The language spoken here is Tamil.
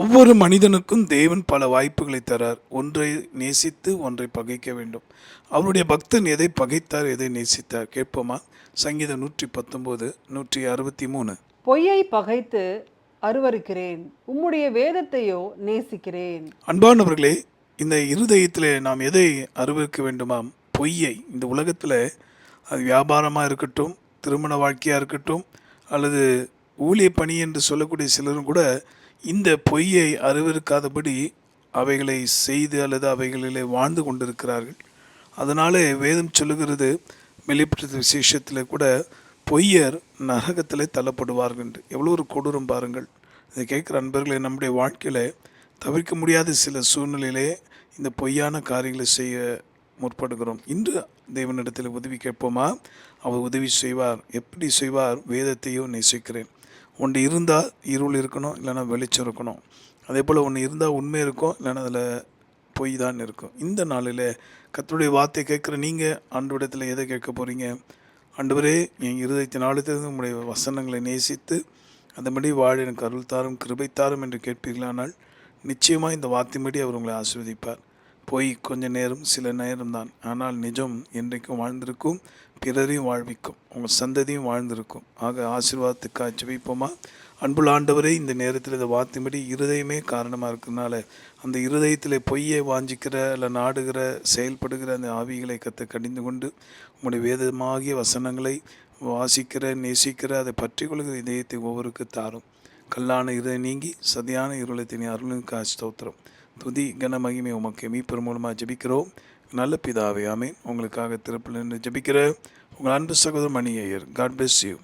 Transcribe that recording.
ஒவ்வொரு மனிதனுக்கும் தேவன் பல வாய்ப்புகளை தரார். ஒன்றை நேசித்து ஒன்றை பகைக்க வேண்டும். அவருடைய பக்தன் எதை பகைத்தார், எதை நேசித்தார் கேட்போமா? சங்கீதம் 119, 163. பொய்யை பகைத்து அருவருக்கிறேன், உம்முடைய வேதத்தையோ நேசிக்கிறேன். அன்பானவர்களே, இந்த இருதயத்திலே நாம் எதை அருவருக்க வேண்டுமாம்? பொய்யை. இந்த உலகத்தில் அது வியாபாரமாக இருக்கட்டும், திருமண வாழ்க்கையாக இருக்கட்டும், அல்லது ஊழிய பணி என்று சொல்லக்கூடிய சிலரும் கூட இந்த பொய்யை அருவருக்காதபடி அவைகளை செய்து அல்லது அவைகளிலே வாழ்ந்து கொண்டிருக்கிறார்கள். அதனாலே வேதம் சொல்லுகிறது, வெளிப்படுத்த விசேஷத்தில் கூட பொய்யர் நரகத்தில் தள்ளப்படுவார்கள் என்று. எவ்வளோ ஒரு கொடூரம் பாருங்கள். இதை கேட்குற அன்பர்களை, நம்முடைய வாழ்க்கையில் தவிர்க்க முடியாத சில சூழ்நிலையிலே இந்த பொய்யான காரியங்களை செய்ய முற்படுகிறோம். இன்று தேவனிடத்தில் உதவி கேட்போமா? அவர் உதவி செய்வார். எப்படி செய்வார்? வேதத்தையோ நேசிக்கிறேன். ஒன்று இருந்தால் இருள் இருக்கணும், இல்லைன்னா வெளிச்சம் இருக்கணும். அதே போல் ஒன்று இருந்தால் உண்மை இருக்கும், இல்லைன்னா அதில் பொய் தான் இருக்கும். இந்த நாளில் கர்த்தருடைய வார்த்தை கேட்குற நீங்கள் ஆண்டவரிடத்தில் எதை கேட்க போகிறீங்க? ஆண்டவரே, என் இருதயத்தின் ஆழத்திலிருந்து உங்களுடைய வசனங்களை நேசித்து அந்தபடி வாழ எனக்கு அருள் தாரும், கிருபை தாரும் என்று கேட்பீர்களானால் நிச்சயமாக இந்த வார்த்தைப்படி அவர் உங்களை ஆசீர்வதிப்பார். பொய் கொஞ்ச நேரம், சில நேரம்தான். ஆனால் நிஜம் என்றைக்கும் வாழ்ந்திருக்கும், பிறரையும் வாழ்விக்கும், உங்கள் சந்ததியும் வாழ்ந்திருக்கும். ஆக ஆசீர்வாதத்துக்காக ஜெபிப்போமா? அன்புள்ள ஆண்டவரே, இந்த நேரத்தில் இந்த வார்த்தைப்படி இருதயமே காரணமாக இருக்கிறதுனால அந்த இருதயத்தில் பொய்யை வாஞ்சிக்கிற இல்லை நாடுகிற செயல்படுகிற அந்த ஆவிகளை கடிந்து கொண்டு உங்களுடைய வேதமாகிய வசனங்களை வாசிக்கிற, நேசிக்கிற, அதை பற்றி கொள்கிற இதயத்தை ஒவ்வொருக்கு தாரும். கல்லான இருதை நீங்கி சதியான இருளத்தினை அருளுக்கு ஸ்தோத்திரம். துதி கன மகிமை உமக்கு மீட்பர் மூலமாக ஜெபிக்கிறோம் நல்ல பிதாவே, ஆமென். உங்களுக்காக திருப்பல் நின்று ஜெபிக்கிற உங்கள் அன்பு சகோதரர் Mani Iyer. God bless you.